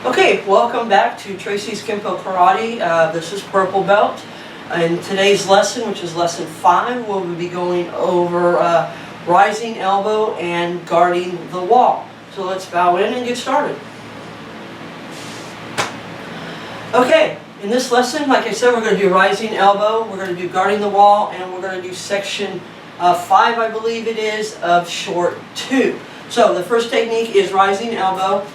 Okay, welcome back to Tracy's Kenpo Karate. This is Purple Belt. In today's lesson, which is lesson 5, we'll be going over rising elbow and guarding the wall. So let's bow in and get started. Okay, in this lesson, like I said, we're going to do rising elbow, we're going to do guarding the wall, and we're going to do section 5, I believe it is, of short 2. So the first technique is rising elbow.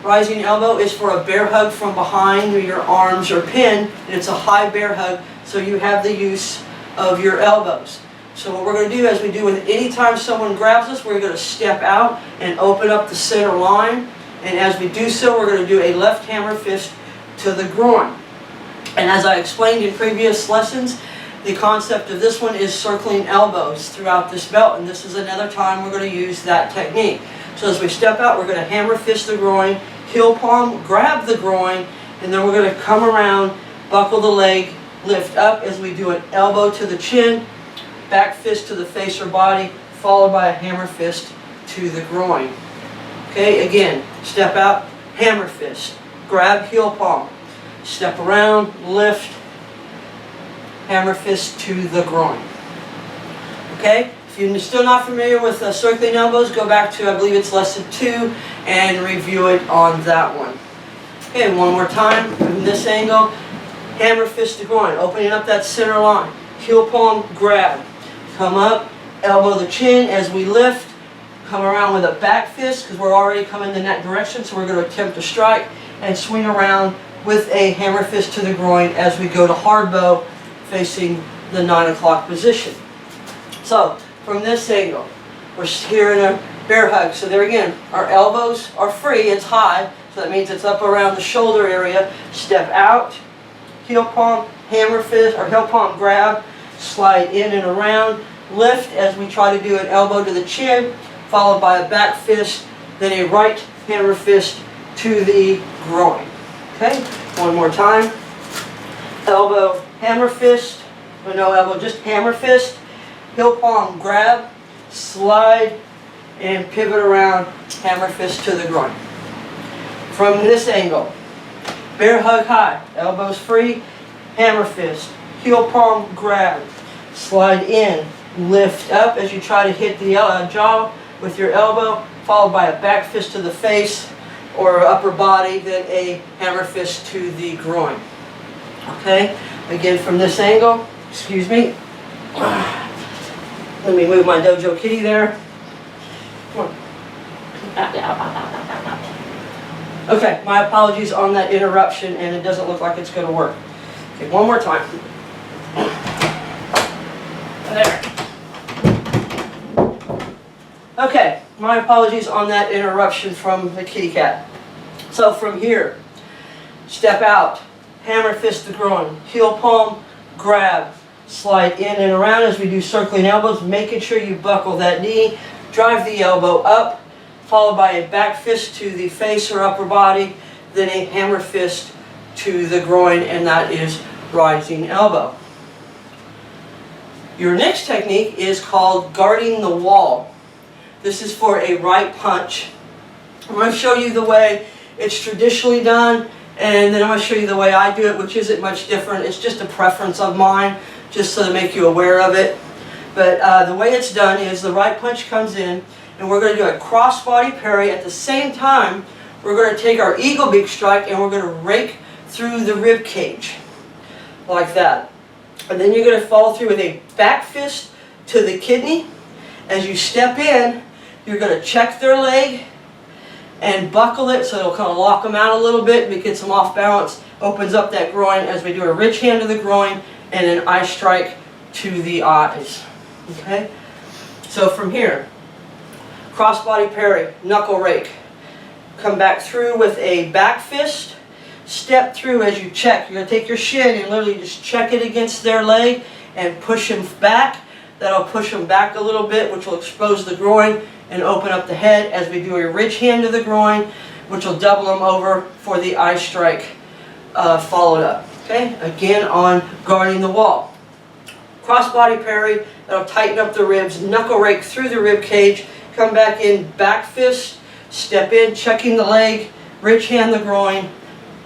Rising elbow is for a bear hug from behind where your arms are pinned, and it's a high bear hug, so you have the use of your elbows. So what we're going to do, as we do with any time someone grabs us, we're going to step out and open up the center line, and as we do so, we're going to do a left hammer fist to the groin. And as I explained in previous lessons, the concept of this one is circling elbows throughout this belt, and this is another time we're going to use that technique. So as we step out, we're going to hammer fist the groin, heel palm, grab the groin, and then we're going to come around, buckle the leg, lift up as we do an elbow to the chin, back fist to the face or body, followed by a hammer fist to the groin. Okay, again, step out, hammer fist, grab heel palm, step around, lift, hammer fist to the groin. Okay? If you're still not familiar with circling elbows, go back to, I believe it's lesson 2, and review it on that one. Okay, one more time from this angle. Hammer fist to groin, opening up that center line. Heel palm, grab. Come up, elbow the chin as we lift. Come around with a back fist, because we're already coming in that direction, so we're going to attempt to strike. And swing around with a hammer fist to the groin as we go to hard bow, facing the 9 o'clock position. So, from this angle, we're here in a bear hug. So there again, our elbows are free, it's high, so that means it's up around the shoulder area. Step out, heel palm, hammer fist, or heel palm grab, slide in and around, lift as we try to do an elbow to the chin, followed by a back fist, then a right hammer fist to the groin. Okay, one more time. Elbow, hammer fist, or no elbow, just hammer fist. Heel palm grab, slide, and pivot around, hammer fist to the groin. From this angle, bear hug high, elbows free, hammer fist, heel palm grab, slide in, lift up as you try to hit the jaw with your elbow, followed by a back fist to the face or upper body, then a hammer fist to the groin. Okay, again from this angle, excuse me. Let me move my dojo kitty there. Come on. Okay, my apologies on that interruption, and it doesn't look like it's going to work. Okay, one more time. There. Okay, my apologies on that interruption from the kitty cat. So from here, step out, hammer fist the groin, heel palm, grab, slide in and around as we do circling elbows, making sure you buckle that knee, drive the elbow up, followed by a back fist to the face or upper body, then a hammer fist to the groin, and that is rising elbow. Your next technique is called guarding the wall. This is for a right punch. I'm going to show you the way it's traditionally done, and then I'm going to show you the way I do it, which isn't much different. It's just a preference of mine, just so to make you aware of it. But the way it's done is the right punch comes in, and we're going to do a cross-body parry. At the same time, we're going to take our eagle beak strike, and we're going to rake through the rib cage, like that. And then you're going to follow through with a back fist to the kidney. As you step in, you're going to check their leg and buckle it, so it'll kind of lock them out a little bit, and gets them off balance, opens up that groin as we do a ridge hand to the groin, and an eye strike to the eyes. Okay? So from here, cross-body parry, knuckle rake. Come back through with a back fist. Step through as you check. You're going to take your shin and literally just check it against their leg and push them back. That'll push them back a little bit, which will expose the groin and open up the head as we do a ridge hand to the groin, which will double them over for the eye strike followed up. Okay, again on guarding the wall. Cross-body parry, that'll tighten up the ribs, knuckle rake through the rib cage, come back in, back fist, step in, checking the leg, ridge hand the groin,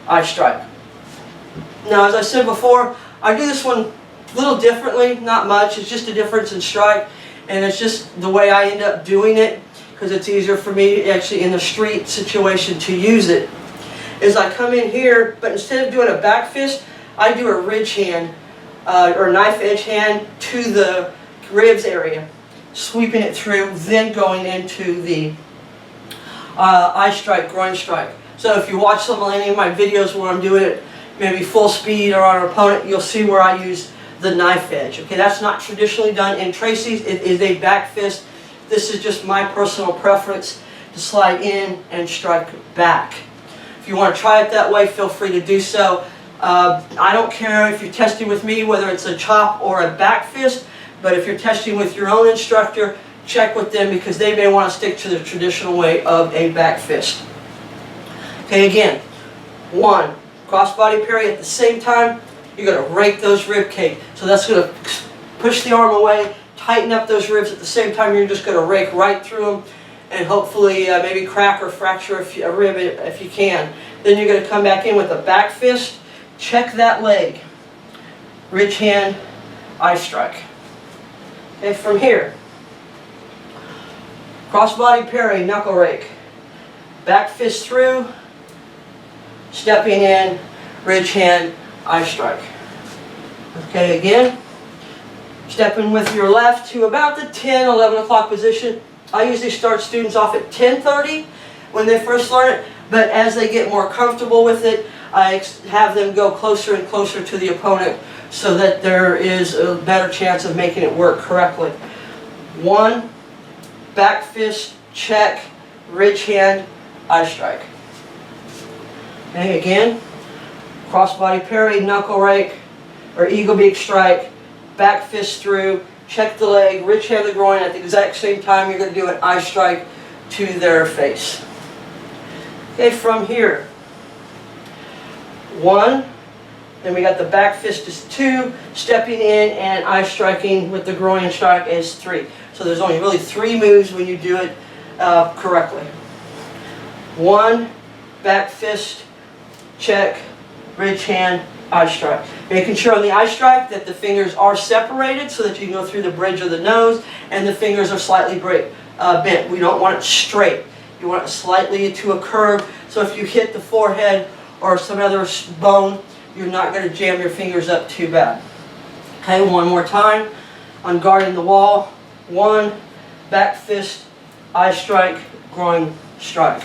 eye strike. Now, as I said before, I do this one a little differently, not much. It's just a difference in strike, and it's just the way I end up doing it, because it's easier for me actually in the street situation to use it. Is I come in here, but instead of doing a back fist, I do a ridge hand or knife edge hand to the ribs area, sweeping it through, then going into the eye strike, groin strike. So if you watch any of my videos where I'm doing it maybe full speed or on an opponent, you'll see where I use the knife edge. Okay, that's not traditionally done in Tracy's. It is a back fist. This is just my personal preference to slide in and strike back. If you want to try it that way, feel free to do so. I don't care if you're testing with me whether it's a chop or a back fist, but if you're testing with your own instructor, check with them because they may want to stick to the traditional way of a back fist. Okay, again, 1, crossbody parry. At the same time, you're going to rake those rib cage. So that's going to push the arm away, tighten up those ribs. At the same time, you're just going to rake right through them and hopefully maybe crack or fracture a rib if you can. Then you're going to come back in with a back fist, check that leg, ridge hand, eye strike. Okay, from here, crossbody parry, knuckle rake, back fist through, stepping in, ridge hand, eye strike. Okay, again, stepping with your left to about the 10, 11 o'clock position. I usually start students off at 10:30 when they first learn it, but as they get more comfortable with it, I have them go closer and closer to the opponent so that there is a better chance of making it work correctly. 1, back fist, check, ridge hand, eye strike. Okay, again, crossbody parry, knuckle rake, or eagle beak strike, back fist through, check the leg, ridge hand the groin. At the exact same time, you're going to do an eye strike to their face. Okay, from here, 1, then we got the back fist is 2, stepping in and eye striking with the groin strike is 3. So there's only really 3 moves when you do it correctly. 1, back fist, check, ridge hand, eye strike. Making sure on the eye strike that the fingers are separated so that you can go through the bridge of the nose and the fingers are slightly bent. We don't want it straight. You want it slightly to a curve, so if you hit the forehead or some other bone, you're not going to jam your fingers up too bad. Okay, one more time on guarding the wall. 1, back fist, eye strike, groin strike.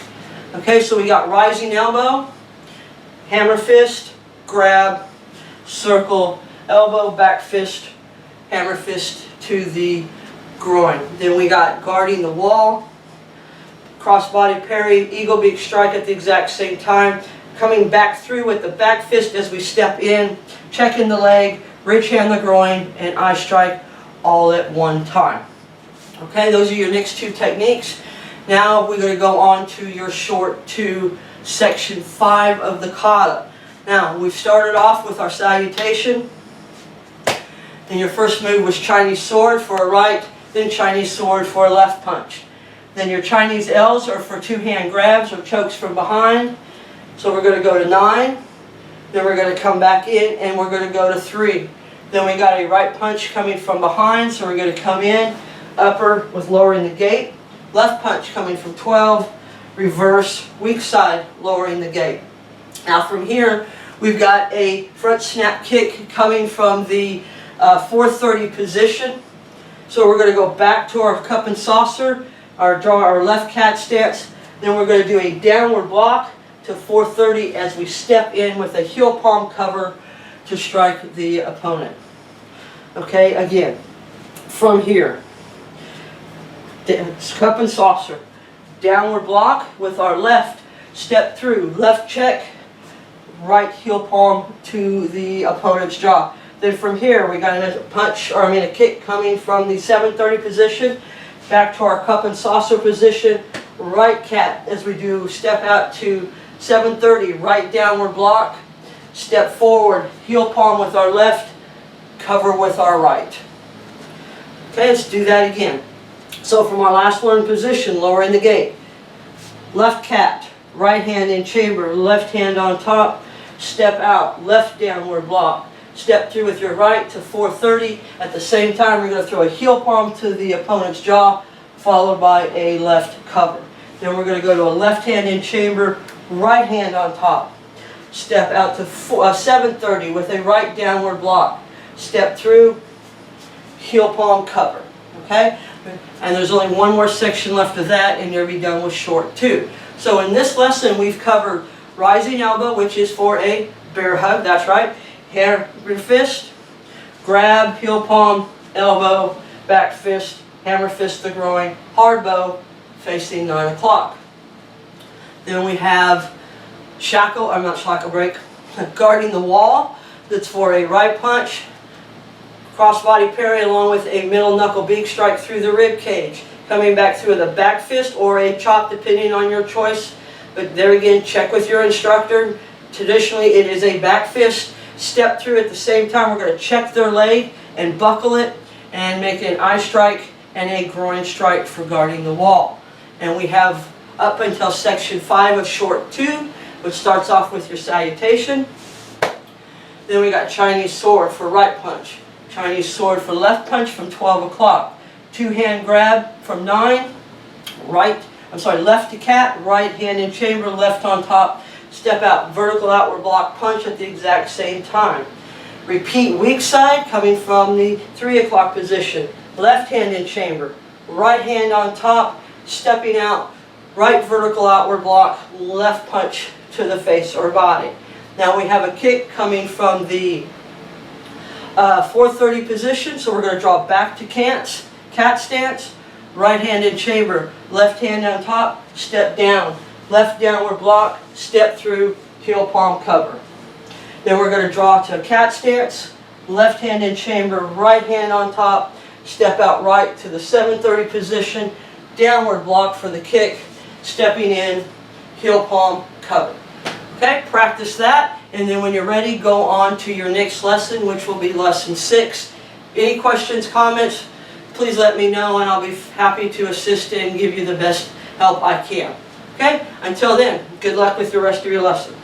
Okay, so we got rising elbow, hammer fist, grab, circle, elbow, back fist, hammer fist to the groin. Then we got guarding the wall, crossbody parry, eagle beak strike at the exact same time, coming back through with the back fist as we step in, checking the leg, ridge hand the groin, and eye strike all at one time. Okay, those are your next 2 techniques. Now we're going to go on to your short 2, section 5 of the kata. Now, we've started off with our salutation, and your first move was Chinese sword for a right, then Chinese sword for a left punch. Then your Chinese L's are for 2-hand grabs or chokes from behind. So we're going to go to 9, then we're going to come back in, and we're going to go to 3. Then we got a right punch coming from behind, so we're going to come in, upper with lowering the gate, left punch coming from 12, reverse, weak side, lowering the gate. Now from here, we've got a front snap kick coming from the 430 position. So we're going to go back to our cup and saucer, draw our left cat stance. Then we're going to do a downward block to 430 as we step in with a heel palm cover to strike the opponent. Okay, again, from here, cup and saucer, downward block with our left, step through, left check, right heel palm to the opponent's jaw. Then from here, we got a kick coming from the 730 position, back to our cup and saucer position, right cat as we do step out to 730, right downward block, step forward, heel palm with our left, cover with our right. Okay, let's do that again. So from our last one position, lowering the gate, left cat, right hand in chamber, left hand on top, step out, left downward block. Step through with your right to 430. At the same time, you're going to throw a heel palm to the opponent's jaw, followed by a left cover. Then we're going to go to a left hand in chamber, right hand on top. Step out to 730 with a right downward block. Step through, heel palm cover. Okay? And there's only one more section left of that, and you'll be done with short 2. So in this lesson, we've covered rising elbow, which is for a bear hug. That's right. Hammer fist, grab, heel palm, elbow, back fist, hammer fist the groin, hard bow, facing 9 o'clock. Then we have shackle break, guarding the wall. That's for a right punch, crossbody parry along with a middle knuckle beak strike through the rib cage. Coming back through the back fist or a chop depending on your choice. But there again, check with your instructor. Traditionally it is a back fist. Step through at the same time. We're going to check their leg and buckle it and make an eye strike and a groin strike for guarding the wall. And we have up until section 5 of short 2, which starts off with your salutation. Then we got Chinese sword for right punch. Chinese sword for left punch from 12 o'clock. Two-hand grab from 9. Left to cat, right hand in chamber, left on top. Step out, vertical outward block punch at the exact same time. Repeat weak side coming from the 3 o'clock position. Left hand in chamber, right hand on top, stepping out, right vertical outward block, left punch to the face or body. Now we have a kick coming from the 430 position, so we're going to draw back to cat stance, right hand in chamber, left hand on top, step down, left downward block, step through, heel palm cover. Then we're going to draw to a cat stance, left hand in chamber, right hand on top, step out right to the 730 position, downward block for the kick, stepping in, heel palm cover. Okay, practice that, and then when you're ready, go on to your next lesson, which will be lesson 6. Any questions, comments, please let me know, and I'll be happy to assist and give you the best help I can. Okay, until then, good luck with the rest of your lesson.